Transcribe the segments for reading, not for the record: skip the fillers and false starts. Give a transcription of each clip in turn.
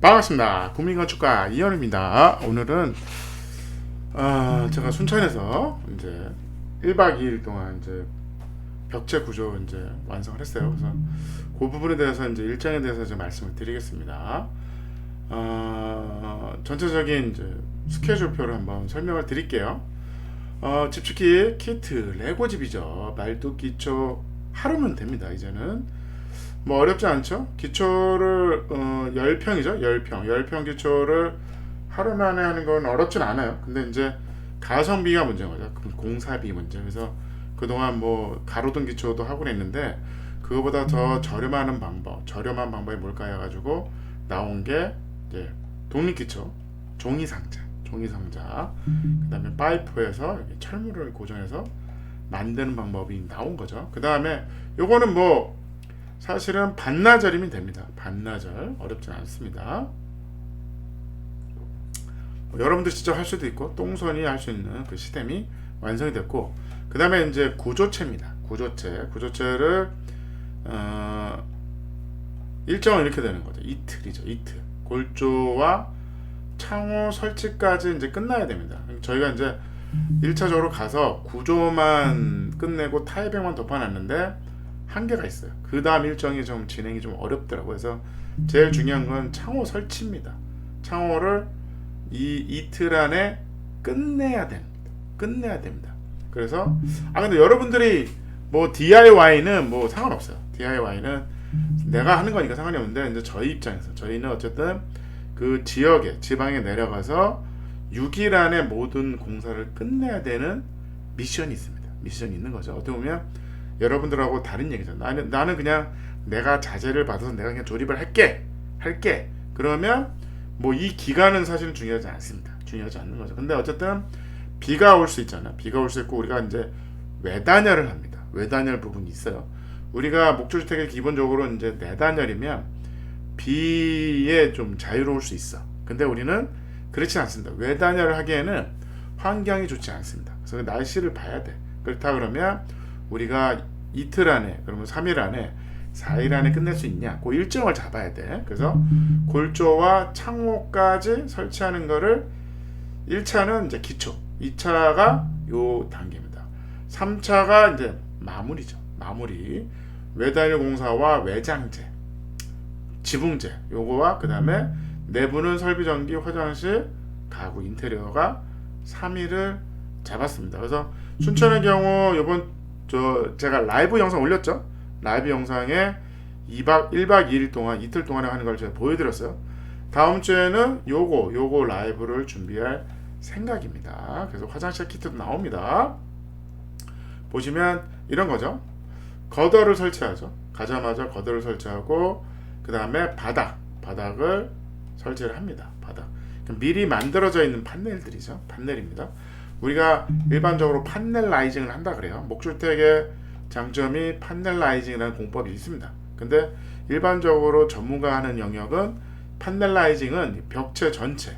반갑습니다. 국민건축가 이현우입니다. 오늘은 제가 순천에서 이제 1박 2일 동안 이제 벽체 구조 이제 완성을 했어요. 그래서 그 부분에 대해서 이제 일정에 대해서 이제 말씀을 드리겠습니다. 전체적인 이제 스케줄표를 한번 설명을 드릴게요. 집축기 키트 레고 집이죠. 말뚝 기초 하루면 됩니다. 이제는 뭐 어렵지 않죠. 기초를 10평이죠. 10평 기초를 하루 만에 하는 건 어렵진 않아요. 근데 이제 가성비가 문제인 거죠. 공사비 문제. 그래서 그동안 뭐 가로등 기초도 하고 그랬는데 그거보다 더 저렴한 방법이 뭘까 해가지고 나온 게 이제 독립기초, 종이상자, 그다음에 파이프에서 이렇게 철물을 고정해서 만드는 방법이 나온 거죠. 그 다음에 요거는 뭐 사실은 반나절이면 됩니다. 반나절 어렵진 않습니다. 여러분들 직접 할 수도 있고 똥손이 할 수 있는 그 시스템이 완성이 됐고, 그 다음에 이제 구조체입니다. 구조체를 일정은 이렇게 되는 거죠. 이틀이죠. 이틀. 골조와 창호 설치까지 이제 끝나야 됩니다. 저희가 이제 1차적으로 가서 구조만 끝내고 타이백만 덮어놨는데 한계가 있어요. 그 다음 일정이 좀 진행이 좀 어렵더라고요. 그래서 제일 중요한 건 창호 설치입니다. 창호를 이 이틀 안에 끝내야 됩니다. 그래서 근데 여러분들이 뭐 DIY는 뭐 상관없어요. DIY는 내가 하는 거니까 상관이 없는데, 이제 저희 입장에서 저희는 어쨌든 그 지방에 내려가서 6일 안에 모든 공사를 끝내야 되는 미션이 있습니다. 미션이 있는 거죠. 어떻게 보면 여러분들하고 다른 얘기죠. 나는 그냥 내가 자재를 받아서 내가 그냥 조립을 할게. 그러면 뭐 이 기간은 사실은 중요하지 않습니다. 중요하지 않는 거죠. 근데 어쨌든 비가 올 수 있잖아. 비가 올 수 있고 우리가 이제 외단열을 합니다. 외단열 부분이 있어요. 우리가 목조주택이 기본적으로 이제 내단열이면 비에 좀 자유로울 수 있어. 근데 우리는 그렇지 않습니다. 외단열을 하기에는 환경이 좋지 않습니다. 그래서 날씨를 봐야 돼. 그렇다 그러면 우리가 이틀 안에, 그러면 3일 안에, 4일 안에 끝낼 수 있냐? 그 일정을 잡아야 돼. 그래서 골조와 창호까지 설치하는 거를 1차는 이제 기초, 2차가 요 단계입니다. 3차가 이제 마무리죠. 마무리. 외단열 공사와 외장재, 지붕재, 요거와 그 다음에 내부는 설비, 전기, 화장실, 가구, 인테리어가 3일을 잡았습니다. 그래서 순천의 경우 요번 제가 라이브 영상 올렸죠. 라이브 영상에 1박 2일 동안 이틀 동안에 하는 걸 제가 보여드렸어요. 다음 주에는 요거 라이브를 준비할 생각입니다. 그래서 화장실 키트도 나옵니다. 보시면 이런 거죠. 거더를 설치하죠. 가자마자 거더를 설치하고 그 다음에 바닥을 설치를 합니다. 미리 만들어져 있는 판넬들이죠. 판넬입니다. 우리가 일반적으로 판넬라이징을 한다 그래요. 목주택의 장점이 판넬라이징이라는 공법이 있습니다. 근데 일반적으로 전문가 하는 영역은 판넬라이징은 벽체 전체,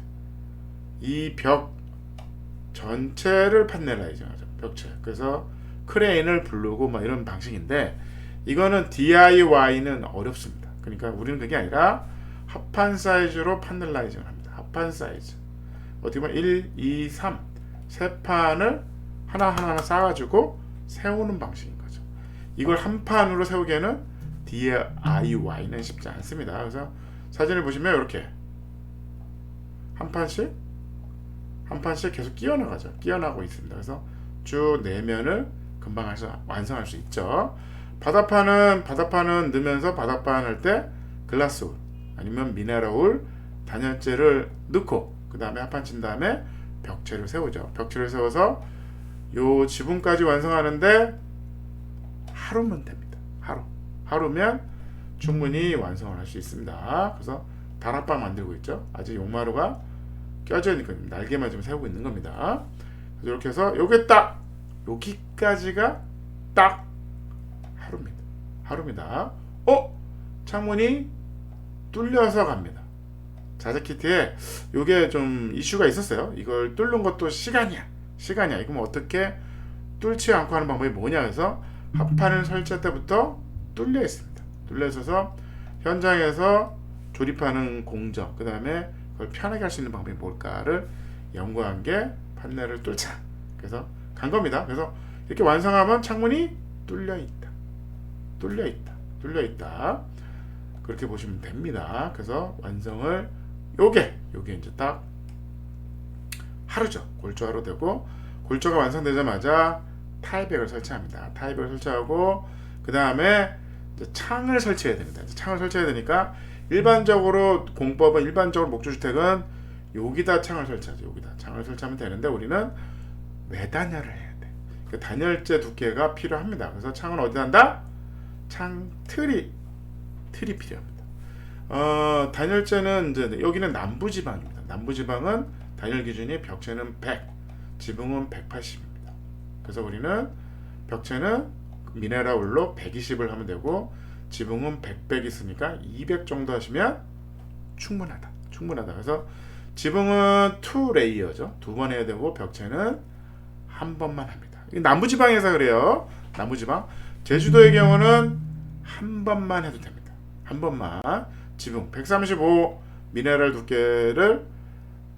이 벽 전체를 판넬라이징 하죠. 벽체. 그래서 크레인을 부르고 막 이런 방식인데, 이거는 DIY는 어렵습니다. 그러니까 우리는 그게 아니라 합판 사이즈로 판넬라이징을 합니다. 합판 사이즈. 어떻게 보면 1, 2, 3 세 판을 하나하나 쌓아가지고 세우는 방식인 거죠. 이걸 한 판으로 세우기에는 DIY는 쉽지 않습니다. 그래서 사진을 보시면 이렇게 한 판씩 계속 끼워나가고 있습니다. 그래서 쭉 내면을 금방 완성할 수 있죠. 바닥판은 넣으면서 바닥판 할 때 글라스울 아니면 미네랄울 단열재를 넣고 그 다음에 합판 친 다음에 벽체를 세우죠. 벽체를 세워서 요 지붕까지 완성하는데 하루면 됩니다. 하루면 충분히 완성을 할 수 있습니다. 그래서 다락방 만들고 있죠. 아직 용마루가 껴져 있는 겁니다. 날개만 좀 세우고 있는 겁니다. 그래서 이렇게 해서 요게 딱 여기까지가 딱 하루입니다. 창문이 뚫려서 갑니다. 자재키트에 요게 좀 이슈가 있었어요. 이걸 뚫는 것도 시간이야. 이거 뭐 어떻게 뚫지 않고 하는 방법이 뭐냐 해서 합판을 설치할 때부터 뚫려 있습니다. 뚫려 있어서 현장에서 조립하는 공정, 그 다음에 그걸 편하게 할 수 있는 방법이 뭘까를 연구한 게 판넬을 뚫자. 그래서 간 겁니다. 그래서 이렇게 완성하면 창문이 뚫려 있다, 뚫려 있다, 뚫려 있다. 그렇게 보시면 됩니다. 그래서 완성을 요게 이제 딱 하루죠. 골조하루 되고, 골조가 완성되자마자 타일백을 설치합니다. 타일백을 설치하고 그 다음에 창을 설치해야 됩니다. 창을 설치해야 되니까 일반적으로 공법은 일반적으로 목조주택은 여기다 창을 설치하죠. 여기다 창을 설치하면 되는데 우리는 외단열을 해야 돼. 그 단열재 두께가 필요합니다. 그래서 창은 어디다 한다? 창 틀이 필요합니다. 단열재는 이제 여기는 남부지방입니다. 남부지방은 단열 기준이 벽체는 100, 지붕은 180입니다. 그래서 우리는 벽체는 미네랄울로 120을 하면 되고, 지붕은 100 있으니까 200 정도 하시면 충분하다. 그래서 지붕은 2레이어죠. 2번 해야 되고, 벽체는 한 번만 합니다. 남부지방에서 그래요. 남부지방. 제주도의 경우는 한 번만 해도 됩니다. 한 번만. 지붕 135 미네랄 두께를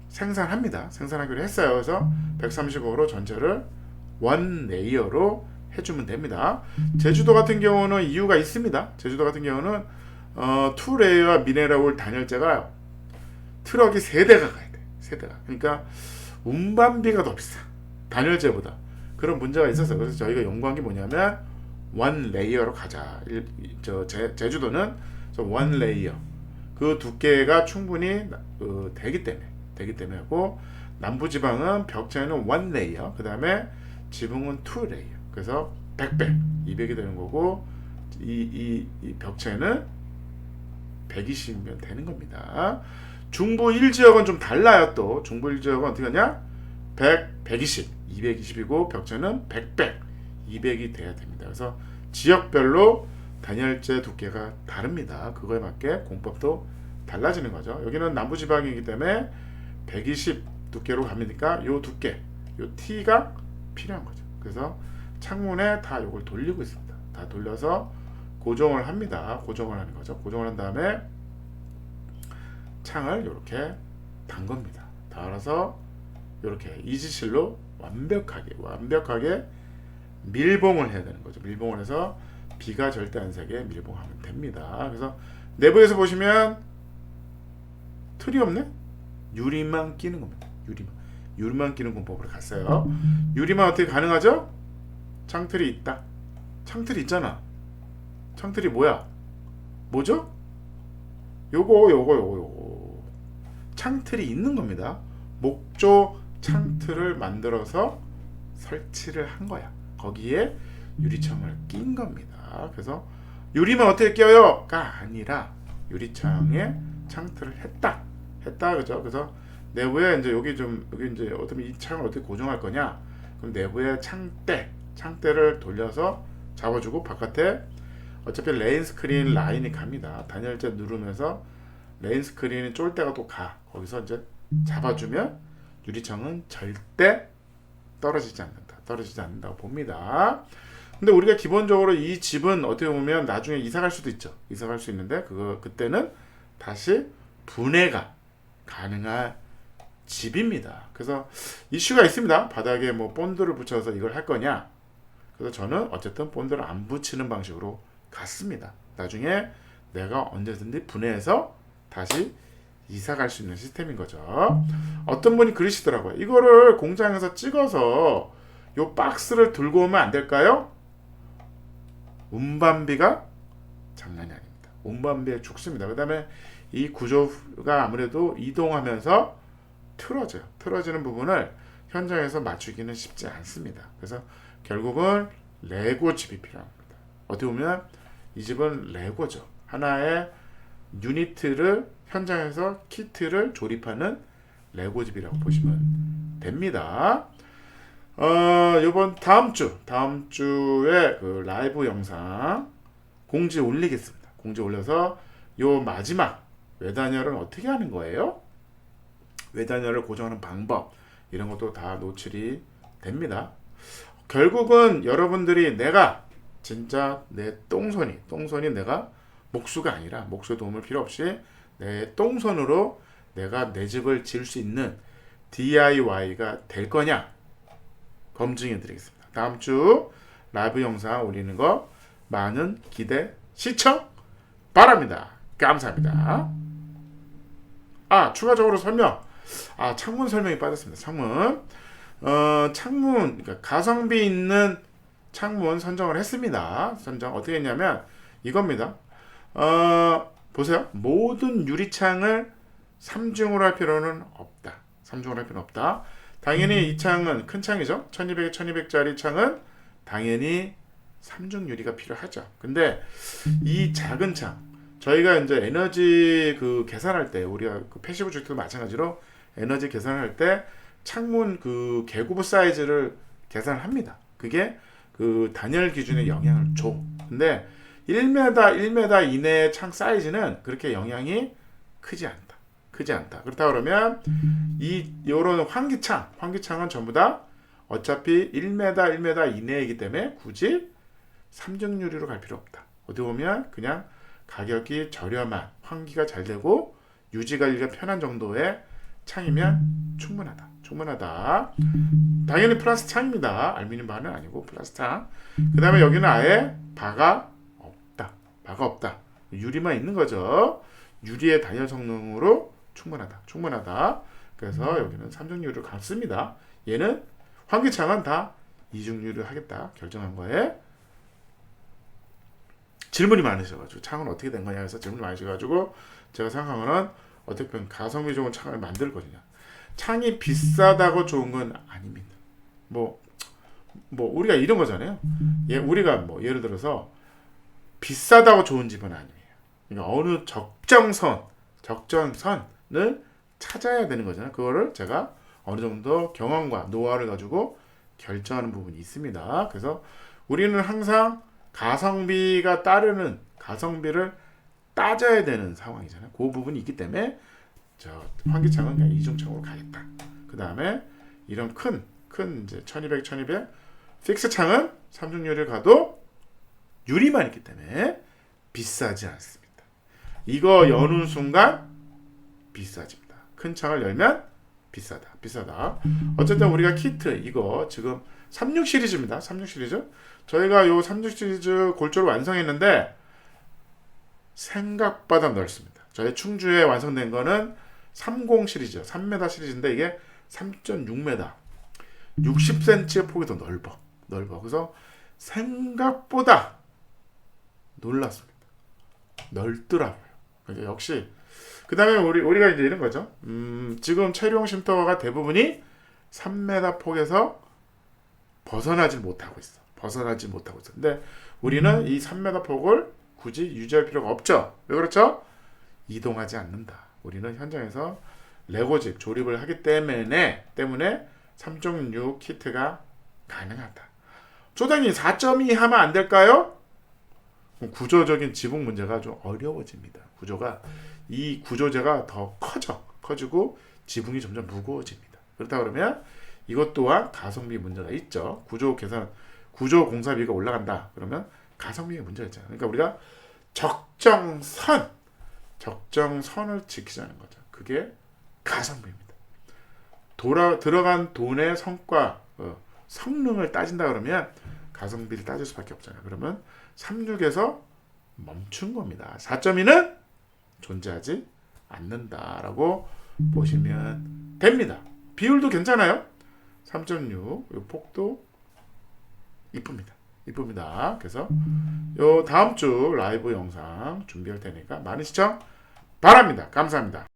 생산합니다. 생산하기로 했어요. 그래서 135로 전체를 원 레이어로 해주면 됩니다. 제주도 같은 경우는 이유가 있습니다. 제주도 같은 경우는 2레이어와 미네랄 단열재가 트럭이 3대가 가야 돼. 3대가. 그러니까 운반비가 더 비싸. 단열재보다. 그런 문제가 있었어요. 그래서 저희가 연구한 게 뭐냐면 원 레이어로 가자. 제주도는 원 레이어. 그 두께가 충분히 되기 때문에 하고, 남부지방은 벽체는 원 레이어, 그 다음에 지붕은 2 레이어. 그래서 100배, 200이 되는 거고, 이 벽체는 120이면 되는 겁니다. 중부 1지역은 좀 달라요. 또 중부 1지역은 어떻게 하냐? 100, 120, 220이고 벽체는 100, 200이 돼야 됩니다. 그래서 지역별로 단열재 두께가 다릅니다. 그거에 맞게 공법도 달라지는 거죠. 여기는 남부지방이기 때문에 120 두께로 가니까 요 두께, 요 T가 필요한 거죠. 그래서 창문에 다 요걸 돌리고 있습니다. 다 돌려서 고정을 합니다. 고정을 하는 거죠. 고정을 한 다음에 창을 이렇게 단 겁니다. 달아서 이렇게 이지실로 완벽하게 밀봉을 해야 되는 거죠. 밀봉을 해서 비가 절대 안 새게 밀봉하면 됩니다. 그래서 내부에서 보시면 틀이 없네? 유리만 끼는 겁니다. 유리만 끼는 공법으로 갔어요. 유리만 어떻게 가능하죠? 창틀이 있다. 창틀이 있잖아. 창틀이 뭐죠? 요거 창틀이 있는 겁니다. 목조 창틀을 만들어서 설치를 한 거야. 거기에 유리창을 낀 겁니다. 그래서 유리만 어떻게 껴요?가 아니라 유리창에 창틀을 했다. 그죠? 그래서 내부에 이제 여기 이제 어떻게 이 창을 어떻게 고정할 거냐? 그럼 내부에 창대를 돌려서 잡아주고, 바깥에 어차피 레인 스크린 라인이 갑니다. 단열재 누르면서 레인 스크린이 쫄 때가 또 가. 거기서 이제 잡아주면 유리창은 절대 떨어지지 않는다고 봅니다. 근데 우리가 기본적으로 이 집은 어떻게 보면 나중에 이사 갈 수도 있죠. 이사 갈 수 있는데 그때는 다시 분해가 가능한 집입니다. 그래서 이슈가 있습니다. 바닥에 뭐 본드를 붙여서 이걸 할 거냐. 그래서 저는 어쨌든 본드를 안 붙이는 방식으로 갔습니다. 나중에 내가 언제든지 분해해서 다시 이사 갈 수 있는 시스템인 거죠. 어떤 분이 그러시더라고요. 이거를 공장에서 찍어서 요 박스를 들고 오면 안 될까요? 운반비가 장난이 아닙니다. 운반비에 죽습니다. 그 다음에 이 구조가 아무래도 이동하면서 틀어지는 부분을 현장에서 맞추기는 쉽지 않습니다. 그래서 결국은 레고 집이 필요합니다. 어떻게 보면 이 집은 레고죠. 하나의 유니트를 현장에서 키트를 조립하는 레고 집이라고 보시면 됩니다. 이번 다음 주에 그 라이브 영상 공지 올리겠습니다. 공지 올려서 요 마지막 외단열은 어떻게 하는 거예요? 외단열을 고정하는 방법, 이런 것도 다 노출이 됩니다. 결국은 여러분들이 내가 진짜 내 똥손이 내가 목수가 아니라 목수의 도움을 필요 없이 내 똥손으로 내가 내 집을 지을 수 있는 DIY가 될 거냐 검증해 드리겠습니다. 다음 주 라이브 영상 올리는 거 많은 기대 시청 바랍니다. 감사합니다. 추가적으로 설명. 창문 설명이 빠졌습니다. 창문, 그러니까 가성비 있는 창문 선정을 했습니다. 선정 어떻게 했냐면 이겁니다. 보세요. 모든 유리창을 3중으로 할 필요는 없다. 3중으로 할 필요는 없다. 당연히 이 창은 큰 창이죠. 1200, 1200짜리 창은 당연히 3중 유리가 필요하죠. 근데 이 작은 창, 저희가 이제 에너지 계산할 때, 우리가 패시브 주택도 마찬가지로 에너지 계산할 때 창문 개구부 사이즈를 계산합니다. 그게 단열 기준에 영향을 줘. 근데 1m, 1m 이내의 창 사이즈는 그렇게 영향이 크지 않다. 그렇다 그러면 요런 환기창은 전부 다 어차피 1m, 1m 이내이기 때문에 굳이 3중 유리로 갈 필요 없다. 어떻게 보면 그냥 가격이 저렴한, 환기가 잘 되고 유지 관리가 편한 정도의 창이면 충분하다. 당연히 플라스틱 창입니다. 알루미늄 바는 아니고 플라스틱 창. 그 다음에 여기는 아예 바가 없다. 유리만 있는 거죠. 유리의 단열 성능으로 충분하다. 그래서 여기는 3중 유리를 갔습니다. 얘는 환기창은 다 2중 유리를 하겠다 결정한 거에 질문이 많으셔가지고 창은 어떻게 된 거냐 해서 질문이 많으셔가지고 제가 생각한 거는 어떻게 보면 가성비 좋은 창을 만들거든요. 창이 비싸다고 좋은 건 아닙니다. 뭐 우리가 이런 거잖아요. 우리가 예를 들어서 비싸다고 좋은 집은 아니에요. 그러니까 어느 적정선을 찾아야 되는 거잖아요. 그거를 제가 어느 정도 경험과 노하우를 가지고 결정하는 부분이 있습니다. 그래서 우리는 항상 가성비를 따져야 되는 상황이잖아요. 그 부분이 있기 때문에 환기창은 그냥 이중창으로 가겠다. 그 다음에 이런 큰 이제 1200 픽스 창은 3중 유리를 가도 유리만 있기 때문에 비싸지 않습니다. 이거 여는 순간 비싸집니다. 큰 창을 열면 비싸다. 어쨌든 우리가 키트 이거 지금 36 시리즈입니다. 36 시리즈. 저희가 요 36 시리즈 골조를 완성했는데 생각보다 넓습니다. 저희 충주에 완성된 거는 30 시리즈, 3m 시리즈인데 이게 3.6m, 60cm의 폭이 더 넓어. 그래서 생각보다 놀랐습니다. 넓더라고요. 역시 그 다음에 우리가 이제 이런 거죠. 지금 체류용 쉼터가 대부분이 3m 폭에서 벗어나지 못하고 있어. 근데 우리는 이 3m 폭을 굳이 유지할 필요가 없죠. 왜 그렇죠? 이동하지 않는다. 우리는 현장에서 레고집 조립을 하기 때문에 3.6 키트가 가능하다. 소장님 4.2 하면 안 될까요? 구조적인 지붕 문제가 좀 어려워집니다. 이 구조재가 더 커지고 지붕이 점점 무거워집니다. 그렇다 그러면 이것 또한 가성비 문제가 있죠. 구조 공사비가 올라간다. 그러면 가성비에 문제가 있잖아요. 그러니까 우리가 적정선을 지키자는 거죠. 그게 가성비입니다. 들어간 돈의 성과, 성능을 따진다 그러면 가성비를 따질 수밖에 없잖아요. 그러면 36에서 멈춘 겁니다. 4.2는 존재하지 않는다라고 보시면 됩니다. 비율도 괜찮아요. 3.6 폭도 이쁩니다. 그래서 요 다음 주 라이브 영상 준비할 테니까 많은 시청 바랍니다. 감사합니다.